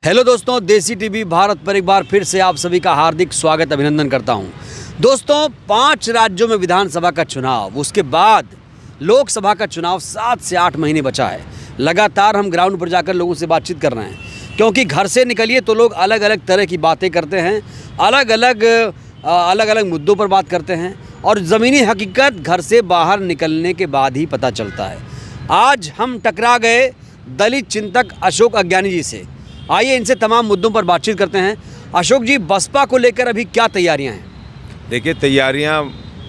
Hello दोस्तों, देसी TV Bharat पर एक बार फिर से आप सभी का हार्दिक स्वागत अभिनंदन करता हूं। दोस्तों, 5 राज्यों में विधानसभा का चुनाव, उसके बाद लोकसभा का चुनाव 7 से 8 महीने बचा है। लगातार हम ग्राउंड पर जाकर लोगों से बातचीत कर रहे हैं, क्योंकि घर से निकलिए तो लोग अलग अलग तरह की बातें करते हैं, अलग अलग मुद्दों पर बात करते हैं और ज़मीनी हकीकत घर से बाहर निकलने के बाद ही पता चलता है। आज हम टकरा गए दलित चिंतक अशोक अज्ञानी जी से। आइए इनसे तमाम मुद्दों पर बातचीत करते हैं। अशोक जी, बसपा को लेकर अभी क्या तैयारियां हैं? देखिए, तैयारियां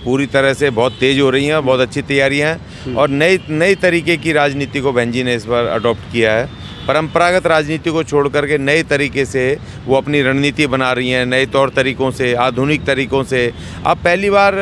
पूरी तरह से बहुत तेज़ हो रही हैं, बहुत अच्छी तैयारियां हैं और नई तरीके की राजनीति को बहन जी ने इस बार अडॉप्ट किया है। परंपरागत राजनीति को छोड़ करके नए तरीके से वो अपनी रणनीति बना रही हैं, नए तौर तरीक़ों से, आधुनिक तरीक़ों से। अब पहली बार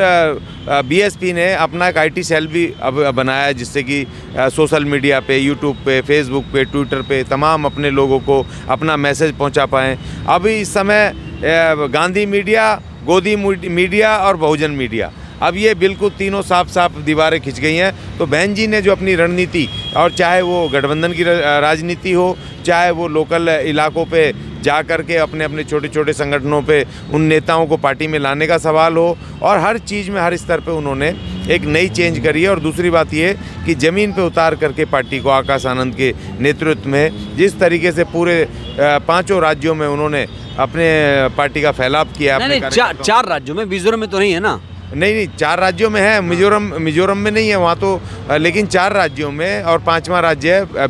बीएसपी ने अपना एक आईटी सेल भी अब बनाया है, जिससे कि सोशल मीडिया पे, यूट्यूब पे, फेसबुक पे, ट्विटर पे तमाम अपने लोगों को अपना मैसेज पहुंचा पाएँ। अभी इस समय गांधी मीडिया, गोदी मीडिया और बहुजन मीडिया, अब ये बिल्कुल तीनों साफ दीवारें खिंच गई हैं। तो बहन जी ने जो अपनी रणनीति, और चाहे वो गठबंधन की राजनीति हो, चाहे वो लोकल इलाकों पे जा कर के अपने छोटे छोटे संगठनों पे उन नेताओं को पार्टी में लाने का सवाल हो, और हर चीज़ में हर स्तर पे उन्होंने एक नई चेंज करी है। और दूसरी बात ये कि ज़मीन पे उतार करके पार्टी को आकाश आनंद के नेतृत्व में जिस तरीके से पूरे 5 राज्यों में उन्होंने अपने पार्टी का फैलाव किया। नहीं, 4 राज्यों में, मिजोरम में तो नहीं है ना? नहीं, 4 राज्यों में है। मिजोरम में नहीं है वहाँ तो, लेकिन 4 राज्यों में, और 5वां राज्य है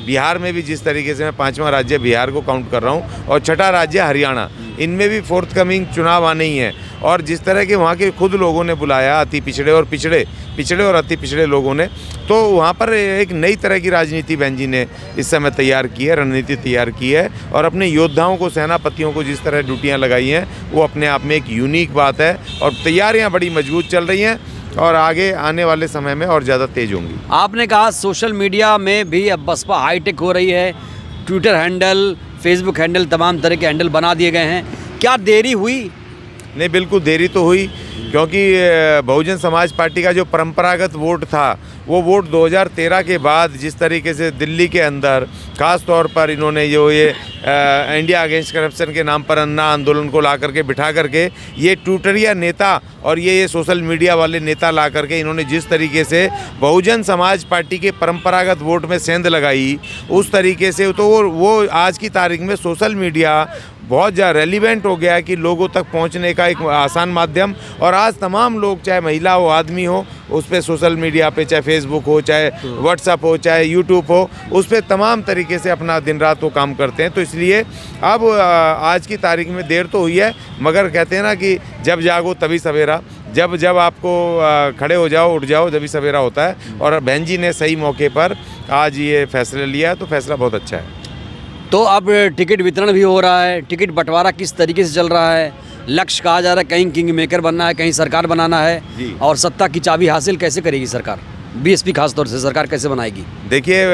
बिहार में भी जिस तरीके से मैं 5वां राज्य बिहार को काउंट कर रहा हूँ, और 6ठा राज्य हरियाणा, इनमें भी फोर्थ कमिंग चुनाव आने ही हैं। और जिस तरह के वहाँ के खुद लोगों ने बुलाया, अति पिछड़े और पिछड़े और अति पिछड़े लोगों ने, तो वहाँ पर एक नई तरह की राजनीति बहन जी ने इस समय तैयार की है, रणनीति तैयार की है। और अपने योद्धाओं को, सेनापतियों को जिस तरह ड्यूटियाँ लगाई हैं, वो अपने आप में एक यूनिक बात है। और तैयारियाँ बड़ी मजबूत चल रही हैं और आगे आने वाले समय में और ज़्यादा तेज होंगी। आपने कहा सोशल मीडिया में भी अब बसपा हाईटेक हो रही है, ट्विटर हैंडल, फेसबुक हैंडल, तमाम तरह के हैंडल बना दिए गए हैं। क्या देरी हुई? नहीं, बिल्कुल देरी तो हुई, क्योंकि बहुजन समाज पार्टी का जो परंपरागत वोट था, वो वोट 2013 के बाद जिस तरीके से दिल्ली के अंदर ख़ास तौर पर इन्होंने जो ये इंडिया अगेंस्ट करप्शन के नाम पर अन्ना आंदोलन को ला करके बिठा करके, ये ट्विटरिया नेता और ये सोशल मीडिया वाले नेता ला करके इन्होंने जिस तरीके से बहुजन समाज पार्टी के परंपरागत वोट में सेंध लगाई, उस तरीके से तो वो आज की तारीख में सोशल मीडिया बहुत ज़्यादा रेलिवेंट हो गया है कि लोगों तक पहुंचने का एक आसान माध्यम। और आज तमाम लोग, चाहे महिला हो, आदमी हो, उस पर सोशल मीडिया पे, चाहे फेसबुक हो, चाहे व्हाट्सएप हो, चाहे यूट्यूब हो, उस पर तमाम तरीके से अपना दिन रात वो काम करते हैं। तो इसलिए अब आज की तारीख में देर तो हुई है, मगर कहते हैं ना कि जब जागो तभी सवेरा। जब आपको खड़े हो जाओ, उठ जाओ, जब भी सवेरा होता है। और बहन जी ने सही मौके पर आज ये फैसला लिया है, तो फैसला बहुत अच्छा है। तो अब टिकट वितरण भी हो रहा है, टिकट बंटवारा किस तरीके से चल रहा है? लक्ष्य कहा जा रहा है कहीं किंग मेकर बनना है, कहीं सरकार बनाना है, और सत्ता की चाबी हासिल कैसे करेगी सरकार? बीएसपी खास तौर से सरकार कैसे बनाएगी? देखिए,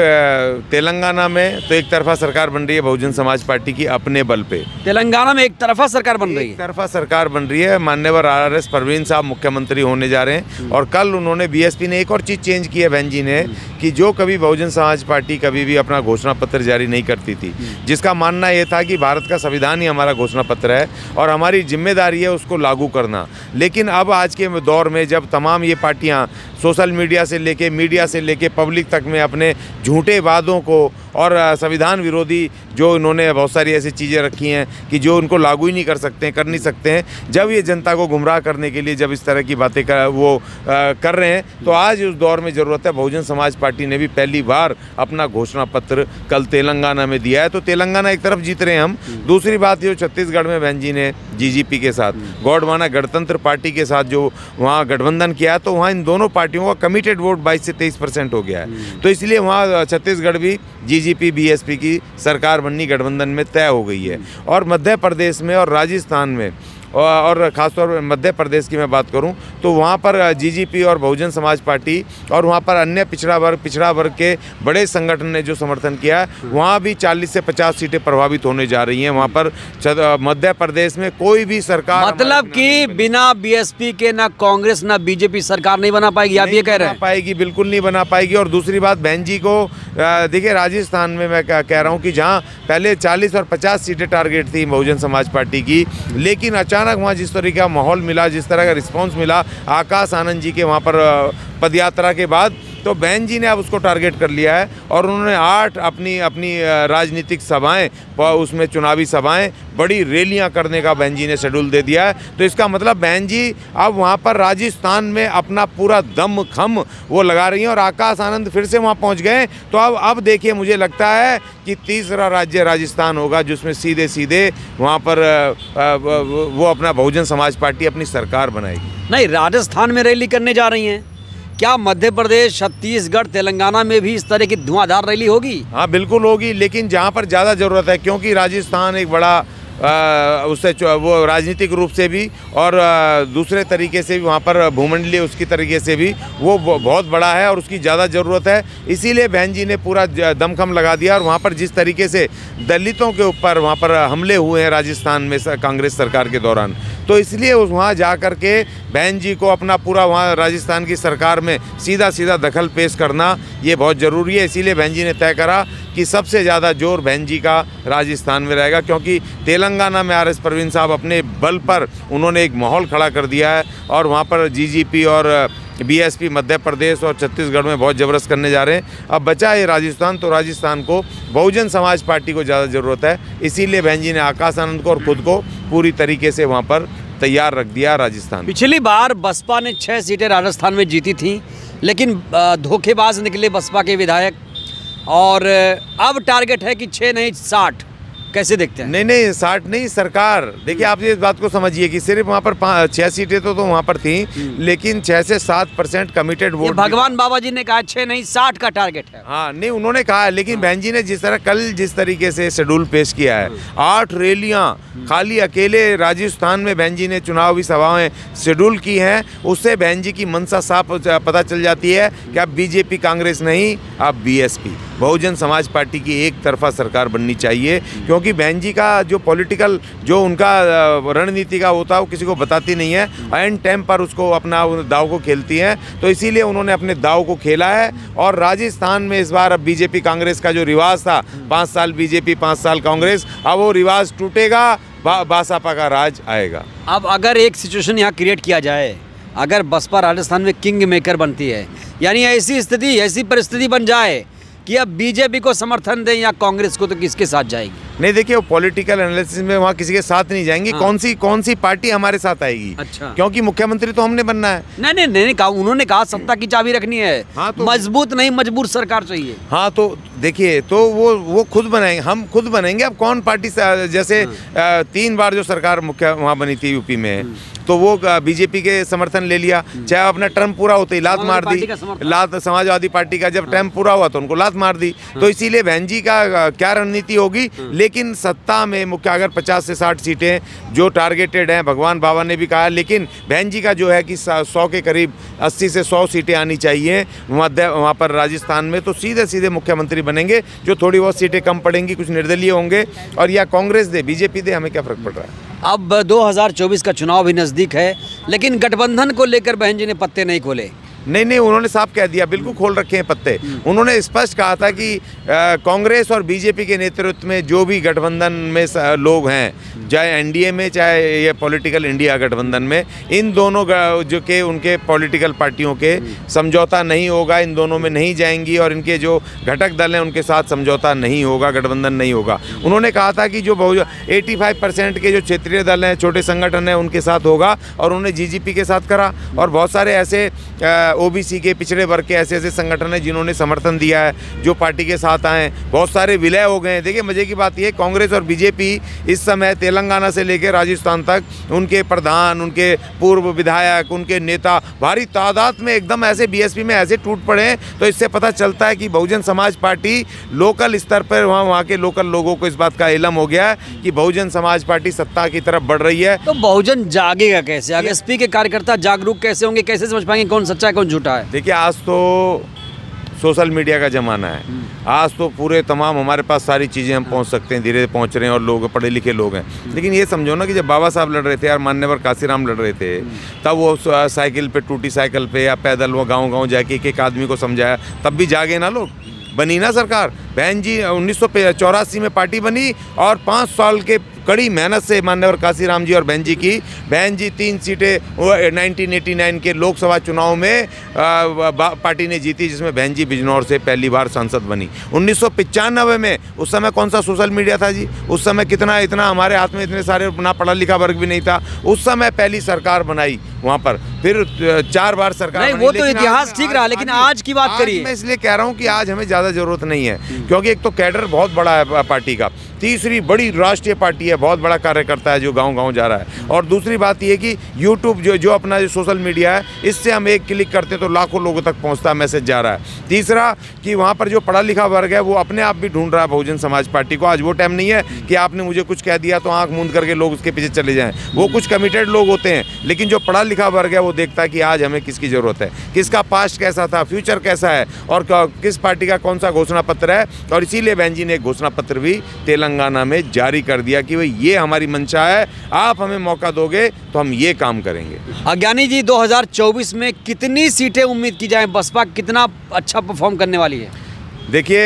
तेलंगाना में तो एक तरफा सरकार बन रही है बहुजन समाज पार्टी की अपने बल पे। तेलंगाना में एक तरफा सरकार बन रही है? एक तरफा सरकार बन रही है। माननीय आरएस परवीन साहब मुख्यमंत्री होने जा रहे हैं। और कल उन्होंने, बीएसपी ने एक और चीज़ चेंज की है बहन जी ने, कि जो कभी बहुजन समाज पार्टी कभी भी अपना घोषणा पत्र जारी नहीं करती थी, जिसका मानना ये था कि भारत का संविधान ही हमारा घोषणा पत्र है और हमारी जिम्मेदारी है उसको लागू करना। लेकिन अब आज के दौर में जब तमाम ये पार्टियाँ सोशल मीडिया से लेके, मीडिया से लेके पब्लिक तक में अपने झूठे वादों को और संविधान विरोधी जो इन्होंने बहुत सारी ऐसी चीज़ें रखी हैं कि जो उनको लागू ही नहीं कर सकते हैं, कर नहीं सकते हैं, जब ये जनता को गुमराह करने के लिए जब इस तरह की बातें कर रहे हैं, तो आज उस दौर में ज़रूरत है। बहुजन समाज पार्टी ने भी पहली बार अपना घोषणा पत्र कल तेलंगाना में दिया है। तो तेलंगाना एक तरफ जीत रहे हैं हम। दूसरी बात, जो छत्तीसगढ़ में बहन जी ने जीजीपी के साथ, गौडवाना गणतंत्र पार्टी के साथ जो वहाँ गठबंधन किया, तो वहाँ इन दोनों पार्टियों का कमिटेड वोट 22 से 23% हो गया है। तो इसलिए वहाँ छत्तीसगढ़ भी जीजीपी बीएसपी की सरकार बननी गठबंधन में तय हो गई है। और मध्य प्रदेश में और राजस्थान में और ख़ासतौर पर मध्य प्रदेश की मैं बात करूं तो वहाँ पर जीजीपी और बहुजन समाज पार्टी और वहाँ पर अन्य पिछड़ा वर्ग के बड़े संगठन ने जो समर्थन किया है, वहाँ भी 40 से 50 सीटें प्रभावित होने जा रही हैं। वहाँ पर मध्य प्रदेश में कोई भी सरकार, मतलब कि बिना बीएसपी के ना कांग्रेस ना बीजेपी सरकार नहीं बना पाएगी, आप ये कह रहे हैं? पाएगी, बिल्कुल नहीं बना पाएगी। और दूसरी बात, बहन जी को देखिए राजस्थान में मैं कह रहा हूँ कि जहाँ पहले 40 और 50 सीटें टारगेट थी बहुजन समाज पार्टी की, लेकिन अचानक वहाँ जिस तरह का माहौल मिला, जिस तरह का रिस्पांस मिला आकाश आनंद जी के वहाँ पर पदयात्रा के बाद, तो बहन जी ने अब उसको टारगेट कर लिया है और उन्होंने 8 अपनी राजनीतिक सभाएं, उसमें चुनावी सभाएं, बड़ी रैलियां करने का बहन जी ने शेड्यूल दे दिया है। तो इसका मतलब बहन जी अब वहां पर राजस्थान में अपना पूरा दम खम वो लगा रही हैं और आकाश आनंद फिर से वहां पहुंच गए। तो अब देखिए, मुझे लगता है कि तीसरा राज्य राजस्थान होगा जिसमें सीधे सीधे वहाँ पर वो अपना बहुजन समाज पार्टी अपनी सरकार बनाएगी। नहीं, राजस्थान में रैली करने जा रही हैं, क्या मध्य प्रदेश, छत्तीसगढ़, तेलंगाना में भी इस तरह की धुआंधार रैली होगी? हाँ बिल्कुल होगी, लेकिन जहाँ पर ज़्यादा ज़रूरत है, क्योंकि राजस्थान एक बड़ा उससे वो राजनीतिक रूप से भी और दूसरे तरीके से भी वहाँ पर भूमंडलीय उसकी तरीके से भी वो बहुत बड़ा है और उसकी ज़्यादा ज़रूरत है। इसीलिए बहन जी ने पूरा दमखम लगा दिया। और वहाँ पर जिस तरीके से दलितों के ऊपर वहाँ पर हमले हुए हैं राजस्थान में कांग्रेस सरकार के दौरान, तो इसलिए वहाँ जा कर के बहन जी को अपना पूरा वहाँ राजस्थान की सरकार में सीधा दखल पेश करना ये बहुत ज़रूरी है। इसीलिए बहन जी ने तय करा कि सबसे ज़्यादा जोर बहन जी का राजस्थान में रहेगा, क्योंकि तेलंगाना में आर एस प्रवीण साहब अपने बल पर उन्होंने एक माहौल खड़ा कर दिया है और वहाँ पर जीजीपी और बीएसपी मध्य प्रदेश और छत्तीसगढ़ में बहुत ज़बरदस्त करने जा रहे हैं। अब बचा है राजस्थान, तो राजस्थान को बहुजन समाज पार्टी को ज़्यादा ज़रूरत है। इसीलिए बहन जी ने आकाश आनंद को और खुद को पूरी तरीके से वहाँ पर तैयार रख दिया राजस्थान। पिछली बार बसपा ने 6 सीटें राजस्थान में जीती थी, लेकिन धोखेबाज निकले बसपा के विधायक, और अब टारगेट है कि 6 नहीं 60। कैसे देखते हैं? नहीं 60 नहीं, सरकार देखिए, आप इस बात को समझिए कि सिर्फ वहाँ पर 6 सीटें तो वहाँ पर थी, लेकिन 6 से 7% कमिटेड वोट भगवान बाबा जी ने कहा 6 नहीं 60 का टारगेट है। हाँ नहीं, उन्होंने कहा है, लेकिन बहन जी ने जिस तरीके से शेड्यूल पेश किया है, 8 रैलियाँ खाली अकेले राजस्थान में बहन जी ने चुनावी सभाएं शेड्यूल की हैं, उससे बहन जी की मंशा साफ पता चल जाती है कि अब बीजेपी कांग्रेस नहीं, अब बीएसपी बहुजन समाज पार्टी की एक तरफा सरकार बननी चाहिए। क्योंकि बहन जी का जो पॉलिटिकल जो उनका रणनीति का होता है वो किसी को बताती नहीं है, एंड टाइम पर उसको अपना दाव को खेलती हैं। तो इसीलिए उन्होंने अपने दाव को खेला है और राजस्थान में इस बार अब बीजेपी कांग्रेस का जो रिवाज था, 5 साल बीजेपी 5 साल कांग्रेस, अब वो रिवाज टूटेगा, बासपा का राज आएगा। अब अगर एक सिचुएशन यहाँ क्रिएट किया जाए, अगर बसपा राजस्थान में किंग मेकर बनती है, यानी ऐसी परिस्थिति बन जाए कि अब बीजेपी को समर्थन दें या कांग्रेस को, तो किसके साथ जाएगी? नहीं देखिए, वो पॉलिटिकल एनालिसिस में वहाँ किसी के साथ नहीं जाएंगे। हाँ। कौन सी पार्टी हमारे साथ आएगी? अच्छा। क्योंकि मुख्यमंत्री तो हमने बनना है। नहीं कहा, उन्होंने कहा सत्ता की चाबी रखनी है। हाँ, तो मजबूत नहीं मजबूर सरकार चाहिए। हाँ तो देखिए, तो वो खुद बनाएंगे, हम खुद बनेंगे। अब कौन पार्टी जैसे 3 बार जो सरकार मुख्य वहाँ बनी थी यूपी में, तो वो बीजेपी के समर्थन ले लिया, चाहे अपना टर्म पूरा होते ही लात मार दी, समाजवादी पार्टी का जब टर्म पूरा हुआ तो उनको लात मार दी। तो इसीलिए बहन जी का क्या रणनीति होगी, लेकिन सत्ता में मुख्य अगर 50 से 60 सीटें जो टारगेटेड हैं, भगवान बाबा ने भी कहा, लेकिन बहन जी का जो है कि 100 के करीब 80 से 100 सीटें आनी चाहिए वहाँ पर राजस्थान में, तो सीधे मुख्यमंत्री बनेंगे। जो थोड़ी बहुत सीटें कम पड़ेंगी, कुछ निर्दलीय होंगे, और या कांग्रेस दे बीजेपी दे, हमें क्या फर्क पड़ रहा है। अब 2024 का चुनाव भी नज़दीक है, लेकिन गठबंधन को लेकर बहन जी ने पत्ते नहीं खोले। नहीं उन्होंने साफ कह दिया, बिल्कुल खोल रखे हैं पत्ते। उन्होंने स्पष्ट कहा था कि कांग्रेस और बीजेपी के नेतृत्व में जो भी गठबंधन में लोग हैं, चाहे एनडीए में चाहे ये पॉलिटिकल इंडिया गठबंधन में, इन दोनों जो के उनके पॉलिटिकल पार्टियों के समझौता नहीं होगा, इन दोनों में नहीं जाएंगी, और इनके जो घटक दल हैं उनके साथ समझौता नहीं होगा, गठबंधन नहीं होगा। उन्होंने कहा था कि जो 85% के जो क्षेत्रीय दल हैं, छोटे संगठन हैं, उनके साथ होगा, और उन्होंने जीजीपी के साथ करा। और बहुत सारे ऐसे ओबीसी के, पिछड़े वर्ग के ऐसे ऐसे संगठन हैं जिन्होंने समर्थन दिया है, जो पार्टी के साथ आए। बहुत सारे विलय हो गए हैं। देखिए मज़े की बात ये, कांग्रेस और बीजेपी इस समय तेलंगाना से लेकर राजस्थान तक उनके प्रधान, उनके पूर्व विधायक, उनके नेता भारी तादाद में एकदम ऐसे बीएसपी में ऐसे टूट पड़े हैं। तो इससे पता चलता है कि बहुजन समाज पार्टी लोकल स्तर पर वहाँ के लोकल लोगों को इस बात का इल्म हो गया है कि बहुजन समाज पार्टी सत्ता की तरफ बढ़ रही है। तो बहुजन जागेगा कैसे? अगर एसपी के कार्यकर्ता जागरूक कैसे होंगे? कैसे समझ पाएंगे कौन सच्चा है कौन झूठा है? देखिए आज तो सोशल मीडिया का ज़माना है। आज तो पूरे तमाम हमारे पास सारी चीज़ें हम पहुंच सकते हैं, धीरे पहुंच रहे हैं और लोग पढ़े लिखे लोग हैं। लेकिन ये समझो ना कि जब बाबा साहब लड़ रहे थे यार, मान्यवर काशीराम लड़ रहे थे, तब वो साइकिल पे, टूटी साइकिल पे या पैदल वो गांव-गांव जाके एक एक आदमी को समझाया, तब भी जागे ना लोग। बनी ना सरकार। बहन जी 1984 में पार्टी बनी और 5 साल के कड़ी मेहनत से मान्यवर काशीराम जी और बहन जी की, बहन जी 3 सीटें 1989 के लोकसभा चुनाव में पार्टी ने जीती, जिसमें बहन जी बिजनौर से पहली बार सांसद बनी। 1995 में, उस समय कौन सा सोशल मीडिया था जी? उस समय इतना हमारे हाथ में इतने सारे ना पढ़ा लिखा वर्ग भी नहीं था। उस समय पहली सरकार बनाई वहाँ पर, फिर 4 बार सरकार नहीं, वो तो इतिहास ठीक रहा, लेकिन आज की बात करिए। मैं इसलिए कह रहा हूँ कि आज हमें ज़्यादा ज़रूरत नहीं है, क्योंकि एक तो कैडर बहुत बड़ा है पार्टी का, तीसरी बड़ी राष्ट्रीय पार्टी है, बहुत बड़ा कार्यकर्ता है जो गांव-गांव जा रहा है, और दूसरी बात ये कि यूट्यूब जो अपना जो सोशल मीडिया है, इससे हम एक क्लिक करते तो लाखों लोगों तक पहुंचता मैसेज जा रहा है। तीसरा कि वहाँ पर जो पढ़ा लिखा वर्ग है वो अपने आप भी ढूंढ रहा है बहुजन समाज पार्टी को। आज वो टाइम नहीं है कि आपने मुझे कुछ कह दिया तो आँख मूंद करके लोग उसके पीछे चले जाएँ। वो कुछ कमिटेड लोग होते हैं, लेकिन जो पढ़ा लिखा वर्ग है वो देखता है कि आज हमें किसकी ज़रूरत है, किसका पास्ट कैसा था, फ्यूचर कैसा है, और किस पार्टी का कौन सा घोषणा पत्र है। और इसीलिए बहन जी ने एक घोषणा पत्र भी तेलंगाना में जारी कर दिया कि भाई ये हमारी मंशा है, आप हमें मौका दोगे तो हम ये काम करेंगे। अज्ञानी जी, 2024 में कितनी सीटें उम्मीद की जाए? बसपा कितना अच्छा परफॉर्म करने वाली है? देखिए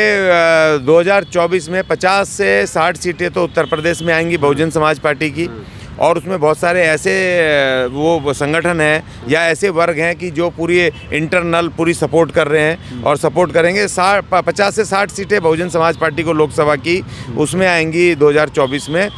2024 में 50 से 60 सीटें तो उत्तर प्रदेश में आएंगी बहुजन समाज पार्टी की, और उसमें बहुत सारे ऐसे वो संगठन हैं या ऐसे वर्ग हैं कि जो पूरी इंटरनल पूरी सपोर्ट कर रहे हैं और सपोर्ट करेंगे। 50 से 60 सीटें बहुजन समाज पार्टी को लोकसभा की उसमें आएंगी 2024 में,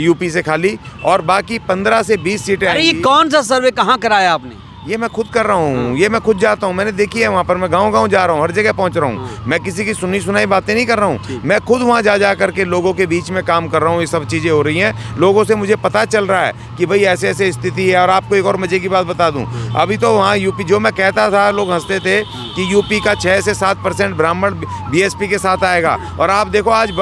यूपी से खाली, और बाकी 15 से 20 सीटें अरे आएंगी। ये कौन सा सर्वे कहाँ कराया आपने? ये मैं खुद कर रहा हूँ, ये मैं खुद जाता हूँ, मैंने देखी है वहाँ पर, मैं गांव-गांव जा रहा हूँ, हर जगह पहुँच रहा हूँ। मैं किसी की सुनी सुनाई बातें नहीं कर रहा हूँ, मैं खुद वहाँ जा करके लोगों के बीच में काम कर रहा हूँ। ये सब चीज़ें हो रही हैं, लोगों से मुझे पता चल रहा है कि भाई ऐसे ऐसे स्थिति है। और आपको एक और मजे की बात बता दूँ, अभी तो वहाँ यूपी, जो मैं कहता था लोग हंसते थे कि यूपी का 6 से 7% ब्राह्मण बीएसपी के साथ आएगा, और आप देखो आज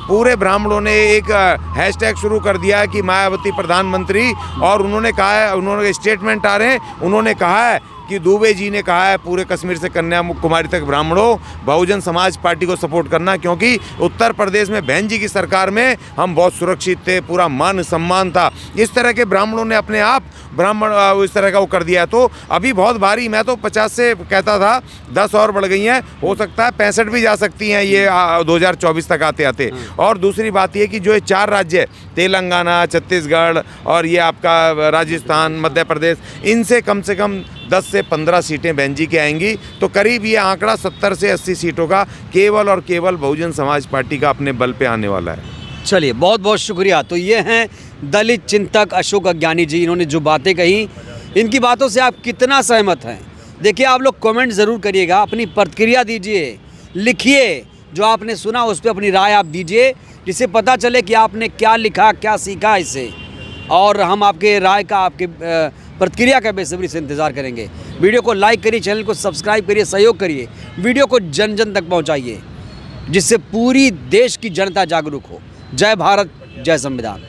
पूरे ब्राह्मणों ने एक हैशटैग शुरू कर दिया है कि मायावती प्रधानमंत्री, और उन्होंने कहा है, उन्होंने स्टेटमेंट आ रहे हैं, उन्होंने कहा है कि दुबे जी ने कहा है पूरे कश्मीर से कन्याकुमारी तक ब्राह्मणों बहुजन समाज पार्टी को सपोर्ट करना, क्योंकि उत्तर प्रदेश में बहन जी की सरकार में हम बहुत सुरक्षित थे, पूरा मान सम्मान था। इस तरह के ब्राह्मणों ने अपने आप ब्राह्मण इस तरह का वो कर दिया है। तो अभी बहुत भारी, मैं तो 50 से कहता था, 10 और बढ़ गई हैं, हो सकता है 65 भी जा सकती हैं ये 2024 तक आते आते। और दूसरी बात ये कि जो ये 4 राज्य है, तेलंगाना, छत्तीसगढ़ और ये आपका राजस्थान, मध्य प्रदेश, इनसे कम से कम 10 से 15 सीटें बहन जी की आएंगी। तो करीब ये आंकड़ा 70 से 80 सीटों का केवल और केवल बहुजन समाज पार्टी का अपने बल पे आने वाला है। चलिए, बहुत बहुत शुक्रिया। तो ये हैं दलित चिंतक अशोक अज्ञानी जी। इन्होंने जो बातें कही, इनकी बातों से आप कितना सहमत हैं? देखिए, आप लोग कमेंट ज़रूर करिएगा, अपनी प्रतिक्रिया दीजिए, लिखिए, जो आपने सुना उस पर अपनी राय आप दीजिए, जिससे पता चले कि आपने क्या लिखा, क्या सीखा इससे। और हम आपके राय का, आपके प्रतिक्रिया का बेसब्री से इंतज़ार करेंगे। वीडियो को लाइक करिए, चैनल को सब्सक्राइब करिए, सहयोग करिए, वीडियो को जन जन तक पहुंचाइए, जिससे पूरी देश की जनता जागरूक हो। जय भारत, जय संविधान।